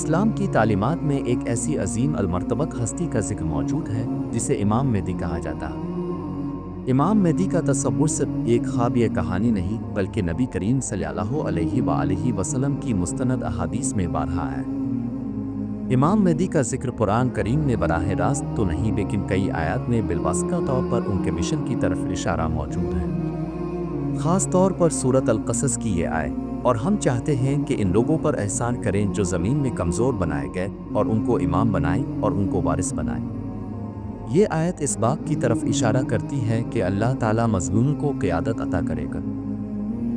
اسلام کی تعلیمات میں ایک ایسی عظیم المرتبت ہستی کا ذکر موجود ہے جسے امام مہدی کہا جاتا ہے۔ امام مہدی کا تصور صرف ایک خواب یا کہانی نہیں بلکہ نبی کریم صلی اللہ علیہ وآلہ وسلم کی مستند احادیث میں بارہا ہے۔ امام مہدی کا ذکر قرآن کریم میں براہ راست تو نہیں لیکن کئی آیات میں بالواسطہ طور پر ان کے مشن کی طرف اشارہ موجود ہے، خاص طور پر سورۃ القصص کی یہ آیت، اور ہم چاہتے ہیں کہ ان لوگوں پر احسان کریں جو زمین میں کمزور بنائے گئے اور ان کو امام بنائیں اور ان کو وارث بنائیں۔ یہ آیت اس بات کی طرف اشارہ کرتی ہے کہ اللہ تعالیٰ مظلوم کو قیادت عطا کرے گا۔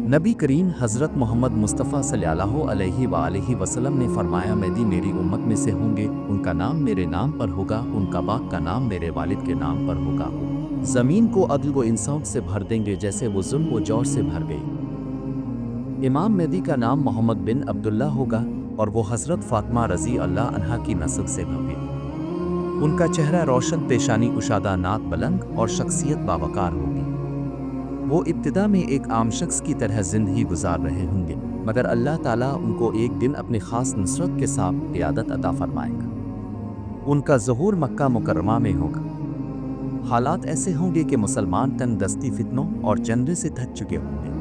نبی کریم حضرت محمد مصطفیٰ صلی اللہ علیہ وآلہ وسلم نے فرمایا، مہدی میری امت میں سے ہوں گے، ان کا نام میرے نام پر ہوگا، ان کا باپ کا نام میرے والد کے نام پر ہوگا، زمین کو عدل و انصاف سے بھر دیں گے جیسے وہ ظلم و جور سے بھر گئی۔ امام مہدی کا نام محمد بن عبداللہ ہوگا اور وہ حضرت فاطمہ رضی اللہ عنہا کی نسل سے ہوگے۔ ان کا چہرہ روشن، پیشانی کشادہ، ناک بلند اور شخصیت باوقار ہوگی۔ وہ ابتدا میں ایک عام شخص کی طرح زندگی گزار رہے ہوں گے، مگر اللہ تعالیٰ ان کو ایک دن اپنی خاص نصرت کے ساتھ قیادت عطا فرمائے گا۔ ان کا ظہور مکہ مکرمہ میں ہوگا۔ حالات ایسے ہوں گے کہ مسلمان تنگ دستی، فتنوں اور چندے سے تھک چکے ہوں گے۔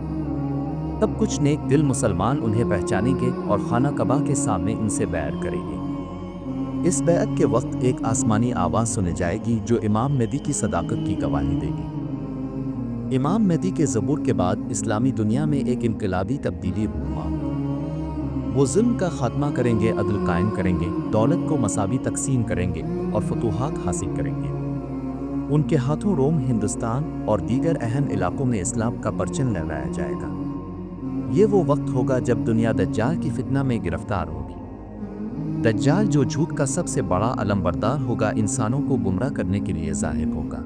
تب کچھ نیک دل مسلمان انہیں پہچانیں گے اور خانہ کعبہ کے سامنے ان سے بیعت کریں گے۔ اس بیعت کے وقت ایک آسمانی آواز سنی جائے گی جو امام مہدی کی صداقت کی گواہی دے گی۔ امام مہدی کے ظہور کے بعد اسلامی دنیا میں ایک انقلابی تبدیلی رونما ہوگی۔ وہ ظلم کا خاتمہ کریں گے، عدل قائم کریں گے، دولت کو مساوی تقسیم کریں گے اور فتوحات حاصل کریں گے۔ ان کے ہاتھوں روم، ہندوستان اور دیگر اہم علاقوں میں اسلام کا پرچم لہرایا جائے گا۔ یہ وہ وقت ہوگا جب دنیا دجال کی فتنہ میں گرفتار ہوگی۔ دجال جو جھوٹ کا سب سے بڑا علم بردار ہوگا، انسانوں کو گمراہ کرنے کے لیے ظاہر ہوگا۔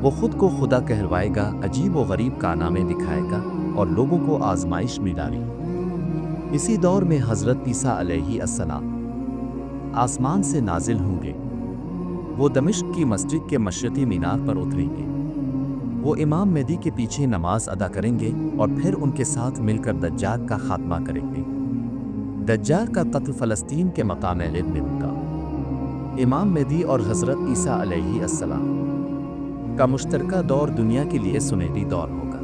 وہ خود کو خدا کہلوائے گا، عجیب و غریب کارنامے دکھائے گا اور لوگوں کو آزمائش میں ڈالے گا۔ اسی دور میں حضرت عیسیٰ علیہ السلام آسمان سے نازل ہوں گے۔ وہ دمشق کی مسجد کے مشرقی مینار پر اتریں گے۔ وہ امام مہدی کے پیچھے نماز ادا کریں گے اور پھر ان کے ساتھ مل کر دجال کا خاتمہ کریں گے۔ دجال کا قتل فلسطین کے مقام علم میں ہوگا۔ امام مہدی اور حضرت عیسیٰ علیہ السلام کا مشترکہ دور دنیا کے لیے سنہری دور ہوگا۔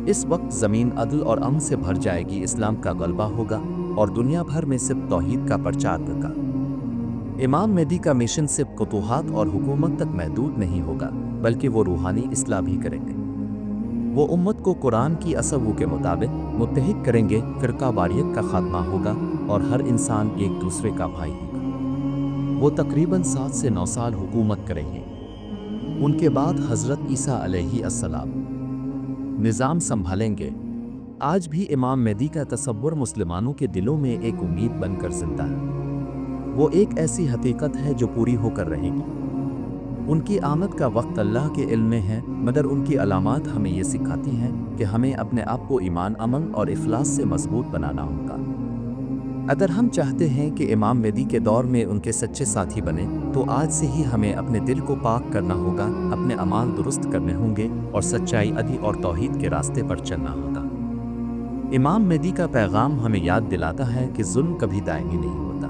اس وقت زمین عدل اور امن سے بھر جائے گی، اسلام کا غلبہ ہوگا اور دنیا بھر میں صرف توحید کا پرچار ہوگا۔ امام مہدی کا مشن صرف فتوحات اور حکومت تک محدود نہیں ہوگا بلکہ وہ روحانی اصلاح بھی کریں گے۔ وہ امت کو قرآن کی اصول کے مطابق متحد کریں گے، فرقہ واریت کا خاتمہ ہوگا اور ہر انسان ایک دوسرے کا بھائی ہوگا۔ وہ تقریباً 7 سے 9 سال حکومت کریں گے۔ ان کے بعد حضرت عیسیٰ علیہ السلام نظام سنبھالیں گے۔ آج بھی امام مہدی کا تصور مسلمانوں کے دلوں میں ایک امید بن کر زندہ ہے۔ وہ ایک ایسی حقیقت ہے جو پوری ہو کر رہے گی۔ ان کی آمد کا وقت اللہ کے علم میں ہے، مگر ان کی علامات ہمیں یہ سکھاتی ہیں کہ ہمیں اپنے آپ کو ایمان، امن اور اخلاص سے مضبوط بنانا ہوگا۔ اگر ہم چاہتے ہیں کہ امام مہدی کے دور میں ان کے سچے ساتھی بنیں تو آج سے ہی ہمیں اپنے دل کو پاک کرنا ہوگا، اپنے اعمال درست کرنے ہوں گے اور سچائی، عدل اور توحید کے راستے پر چلنا ہوگا۔ امام مہدی کا پیغام ہمیں یاد دلاتا ہے کہ ظلم کبھی دائمی نہیں ہوتا۔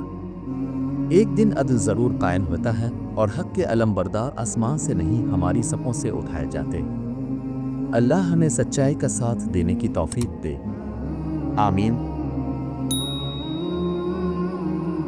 ایک دن عدل ضرور قائم ہوتا ہے اور حق کے علم بردار آسمان سے نہیں ہماری صفوں سے اٹھائے جاتے۔ اللہ ہمیں سچائی کا ساتھ دینے کی توفیق دے، آمین۔